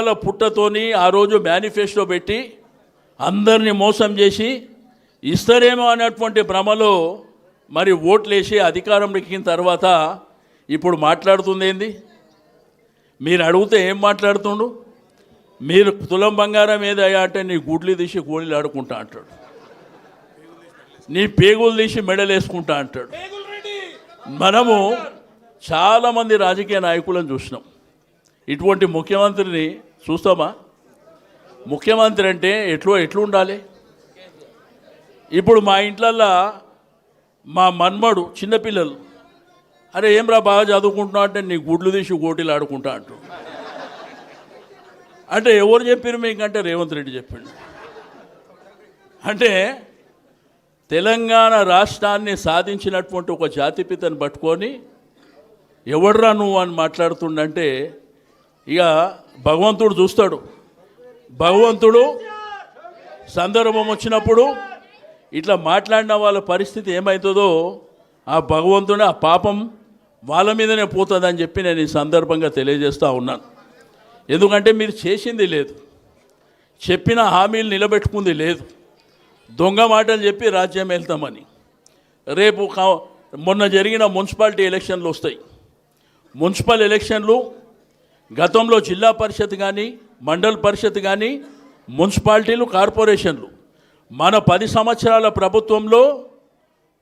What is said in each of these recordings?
అబద్ధాల పుట్టతోని ఆ రోజు మేనిఫెస్టో పెట్టి అందరినీ మోసం చేసి ఇస్తారేమో అనేటువంటి భ్రమలో మరి ఓట్లేసి అధికారం ఎక్కిన తర్వాత ఇప్పుడు మాట్లాడుతుంది ఏంది? మీరు అడిగితే ఏం మాట్లాడుతుండు? మీరు తులం బంగారం ఏదయ్యా అంటే నీ గుడ్లు తీసి గోళీలు ఆడుకుంటా అంటాడు, నీ పేగులు తీసి మెడలు వేసుకుంటా అంటాడు. మనము చాలామంది రాజకీయ నాయకులను చూసినాం. ఇటువంటి ముఖ్యమంత్రిని చూస్తామా? ముఖ్యమంత్రి అంటే ఎట్లుండాలి? ఇప్పుడు మా ఇంట్లల్లో మా మన్మడు చిన్నపిల్లలు, అరే ఏం రా బాగా చదువుకుంటున్నావు అంటే నీ గుడ్లు తీసి గోటీలు ఆడుకుంటా అంటూ. అంటే ఎవరు చెప్పారు మీకంటే రేవంత్ రెడ్డి చెప్పిండు. అంటే తెలంగాణ రాష్ట్రాన్ని సాధించినటువంటి ఒక జాతిపితను పట్టుకొని ఎవడ్రా నువ్వు అని మాట్లాడుతుండంటే ఇక భగవంతుడు చూస్తాడు. భగవంతుడు సందర్భం వచ్చినప్పుడు ఇట్లా మాట్లాడిన వాళ్ళ పరిస్థితి ఏమవుతుందో ఆ భగవంతుడు ఆ పాపం వాళ్ళ మీదనే పోతుందని చెప్పి నేను ఈ సందర్భంగా తెలియజేస్తూ ఉన్నాను. ఎందుకంటే మీరు చేసింది లేదు, చెప్పిన హామీలు నిలబెట్టుకుంది లేదు, దొంగ మాటలు చెప్పి రాజ్యం వెళ్తామని. రేపు మొన్న జరిగిన మున్సిపాలిటీ ఎలక్షన్లు వస్తాయి. మున్సిపల్ ఎలక్షన్లు గతంలో జిల్లా పరిషత్ కానీ మండల్ పరిషత్ కానీ మున్సిపాలిటీలు కార్పొరేషన్లు మన 10 సంవత్సరాల ప్రభుత్వంలో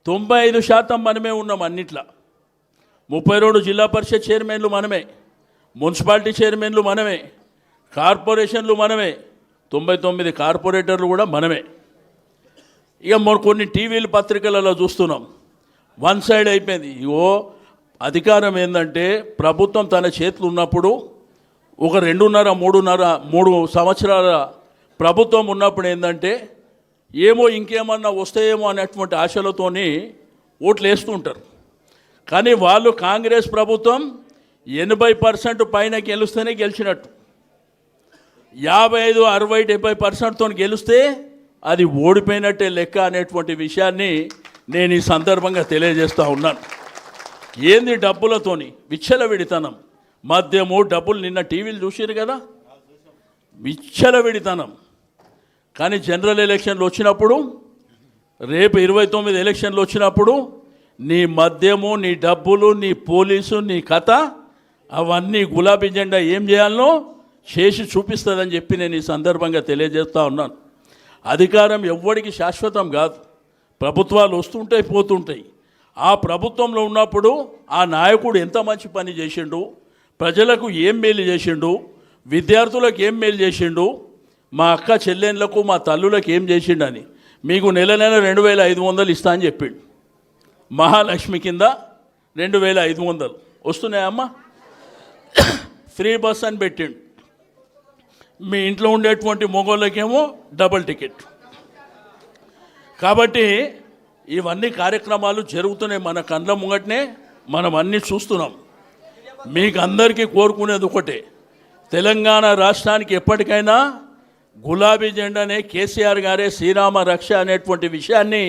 95% మనమే ఉన్నాం. అన్నిట్లా 32 జిల్లా పరిషత్ చైర్మన్లు మనమే, మున్సిపాలిటీ చైర్మన్లు మనమే, కార్పొరేషన్లు మనమే, 99 కార్పొరేటర్లు కూడా మనమే. ఇక కొన్ని టీవీలు పత్రికలలో చూస్తున్నాం, వన్ సైడ్ అయిపోయింది. ఇగో అధికారం ఏంటంటే ప్రభుత్వం తన చేతులు ఉన్నప్పుడు ఒక 2.5-3 సంవత్సరాల ప్రభుత్వం ఉన్నప్పుడు ఏంటంటే ఏమో ఇంకేమన్నా వస్తాయేమో అనేటువంటి ఆశలతోని ఓట్లు వేస్తుంటారు. కానీ వాళ్ళు కాంగ్రెస్ ప్రభుత్వం 80% పైన గెలుస్తేనే గెలిచినట్టు, 55, 60, 70%తో గెలిస్తే అది ఓడిపోయినట్టే లెక్క అనేటువంటి విషయాన్ని నేను ఈ సందర్భంగా తెలియజేస్తూ ఉన్నాను. ఏంది డబ్బులతోని విచ్చలవిడితనం, మద్యము డబ్బులు, నిన్న టీవీలు చూసారు కదా, విచ్చలవిడితనం. కానీ జనరల్ ఎలక్షన్లు వచ్చినప్పుడు, రేపు 29 ఎలక్షన్లు వచ్చినప్పుడు నీ మద్యము, నీ డబ్బులు, నీ పోలీసు, నీ కథ అవన్నీ గులాబీ జెండా ఏం చేయాలనో చేసి చూపిస్తుందని చెప్పి నేను ఈ సందర్భంగా తెలియజేస్తూ ఉన్నాను. అధికారం ఎవ్వడికి శాశ్వతం కాదు, ప్రభుత్వాలు వస్తుంటాయి పోతుంటాయి. ఆ ప్రభుత్వంలో ఉన్నప్పుడు ఆ నాయకుడు ఎంత మంచి పని చేసిండు, ప్రజలకు ఏం మేలు చేసిండు, విద్యార్థులకు ఏం మేలు చేసిండు, మా అక్క చెల్లెళ్ళకు మా తల్లులకు ఏం చేసిండని మీకు నెల 2500 ఇస్తా అని చెప్పిండు. మహాలక్ష్మి కింద 2500 వస్తున్నాయమ్మా, ఫ్రీ బస్ అని పెట్టిండు. మీ ఇంట్లో ఉండేటువంటి మొగోళ్ళకేమో డబుల్ టికెట్. కాబట్టి ఇవన్నీ కార్యక్రమాలు జరుగుతున్నాయి మన కళ్ళ ముంగటనే, మనం అన్నీ చూస్తున్నాం. మీకు అందరికీ కోరుకునేది ఒకటే, తెలంగాణ రాష్ట్రానికి ఎప్పటికైనా గులాబీ జెండానే, కేసీఆర్ గారే శ్రీరామ రక్ష అనేటువంటి విషయాన్ని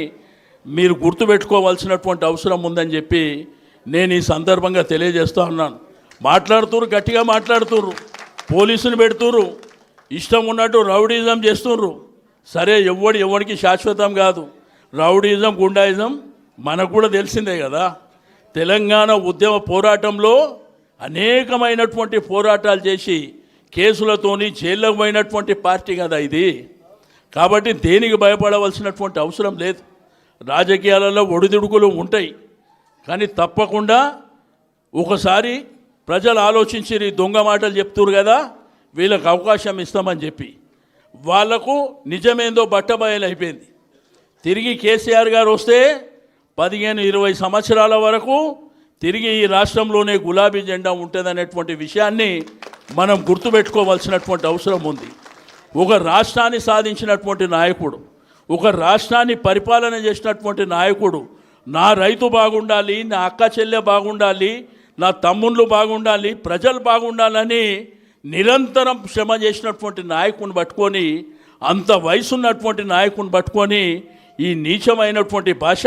మీరు గుర్తుపెట్టుకోవాల్సినటువంటి అవసరం ఉందని చెప్పి నేను ఈ సందర్భంగా తెలియజేస్తూ ఉన్నాను. మాట్లాడుతుర్రు, గట్టిగా మాట్లాడుతుర్రు, పోలీసులు పెడుతుర్రు, ఇష్టం ఉన్నట్టు రౌడీజం చేస్తుర్రు. సరే, ఎవరికి శాశ్వతం కాదు. రౌడీజం, గుండాయిజం మనకు కూడా తెలిసిందే కదా. తెలంగాణ ఉద్యమ పోరాటంలో అనేకమైనటువంటి పోరాటాలు చేసి కేసులతోని జైల్లోకి పోయినటువంటి పార్టీ కదా ఇది. కాబట్టి దేనికి భయపడవలసినటువంటి అవసరం లేదు. రాజకీయాలలో ఒడిదుడుకులు ఉంటాయి, కానీ తప్పకుండా ఒకసారి ప్రజలు ఆలోచించి దొంగ మాటలు చెప్తున్నారు కదా, వీళ్ళకు అవకాశం ఇస్తామని చెప్పి వాళ్లకు నిజమేందో బట్టబయలు అయిపోయింది. తిరిగి కేసీఆర్ గారు వస్తే 15-20 సంవత్సరాల వరకు తిరిగి ఈ రాష్ట్రంలోనే గులాబీ జెండా ఉంటుందనేటువంటి విషయాన్ని మనం గుర్తుపెట్టుకోవాల్సినటువంటి అవసరం ఉంది. ఒక రాష్ట్రాన్ని సాధించినటువంటి నాయకుడు, ఒక రాష్ట్రాన్ని పరిపాలన చేసినటువంటి నాయకుడు, నా రైతు బాగుండాలి, నా అక్క చెల్లె బాగుండాలి, నా తమ్ముళ్ళు బాగుండాలి, ప్రజలు బాగుండాలని నిరంతరం శ్రమ చేసినటువంటి నాయకుని పట్టుకొని, అంత వయసున్నటువంటి నాయకుని పట్టుకొని ఈ నీచమైనటువంటి భాష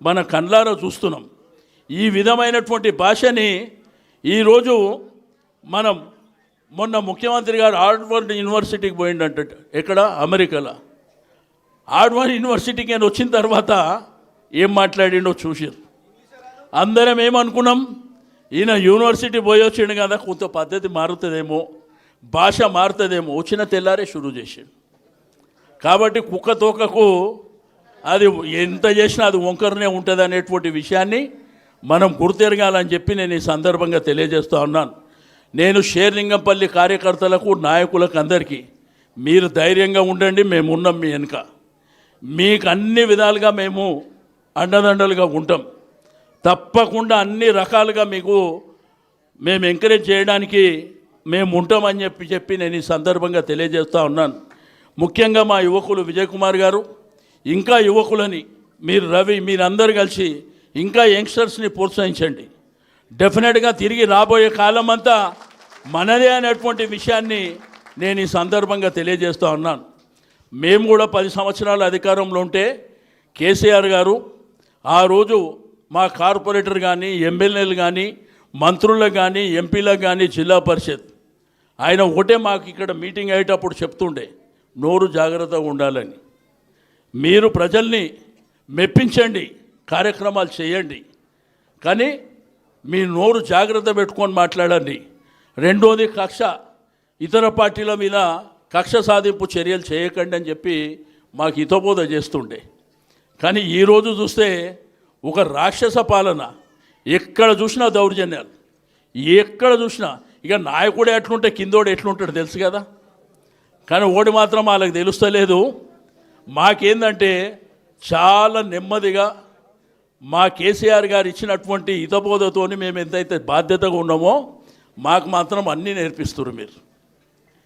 మన కళ్ళారా చూస్తున్నాం. ఈ విధమైనటువంటి భాషని ఈరోజు మనం మొన్న ముఖ్యమంత్రి గారు హార్వర్డ్ యూనివర్సిటీకి పోయిండంట. ఎక్కడ? అమెరికాలో. హార్వర్డ్ యూనివర్సిటీకి ఆయన వచ్చిన తర్వాత ఏం మాట్లాడిండో చూసారు. అందరం ఏమనుకున్నాం, ఈయన యూనివర్సిటీ పోయి వచ్చిండు కదా, కొంత పద్ధతి మారుతుందేమో, భాష మారుతుందేమో. వచ్చిన తెల్లారే షురూ చేసాడు. కాబట్టి కుక్క తోకకు అది ఎంత చేసినా అది వంకరనే ఉంటుంది అనేటువంటి విషయాన్ని మనం గుర్తెరగాలని చెప్పి నేను ఈ సందర్భంగా తెలియజేస్తూ ఉన్నాను. నేను షేర్లింగంపల్లి కార్యకర్తలకు, నాయకులకు అందరికీ మీరు ధైర్యంగా ఉండండి, మేము ఉన్నాం మీ వెనుక. మీకు అన్ని విధాలుగా మేము అండదండలుగా ఉంటాం. తప్పకుండా అన్ని రకాలుగా మీకు మేము ఎంకరేజ్ చేయడానికి మేము ఉంటామని చెప్పి నేను ఈ సందర్భంగా తెలియజేస్తూ ఉన్నాను. ముఖ్యంగా మా యువకులు విజయ్ కుమార్ గారు, ఇంకా యువకులని మీరు రవి మీరందరూ కలిసి ఇంకా యంగ్స్టర్స్ని ప్రోత్సహించండి. డెఫినెట్గా తిరిగి రాబోయే కాలం అంతా మనదే అనేటువంటి విషయాన్ని నేను ఈ సందర్భంగా తెలియజేస్తూ ఉన్నాను. మేము కూడా 10 సంవత్సరాల అధికారంలో ఉంటే కేసీఆర్ గారు ఆ రోజు మా కార్పొరేటర్ కానీ, ఎమ్మెల్యేలు కానీ, మంత్రులకు కానీ, ఎంపీలకు కానీ, జిల్లా పరిషత్ ఆయన ఒకటే మాకు ఇక్కడ మీటింగ్ అయ్యేటప్పుడు చెప్తుండే, నోరు జాగ్రత్తగా ఉండాలని. మీరు ప్రజల్ని మెప్పించండి, కార్యక్రమాలు చేయండి, కానీ మీ నోరు జాగ్రత్త పెట్టుకొని మాట్లాడండి. రెండోది ఇతర పార్టీల మీద కక్ష సాధింపు చర్యలు చేయకండి అని చెప్పి మాకు హితబోధ చేస్తుండే. కానీ ఈరోజు చూస్తే ఒక రాక్షస పాలన, ఎక్కడ చూసినా దౌర్జన్యాలు, ఎక్కడ చూసినా. ఇక నాయకుడు ఎట్లుంటే కిందోడు ఎట్లుంటాడు తెలుసు కదా. కానీ ఓడి మాత్రం వాళ్ళకి తెలుస్తలేదు. మాకేందంటే చాలా నెమ్మదిగా మా కేసీఆర్ గారు ఇచ్చినటువంటి హితబోధతోని మేము ఎంతైతే బాధ్యతగా ఉన్నామో మాకు మాత్రం అన్నీ నేర్పిస్తున్నారు మీరు.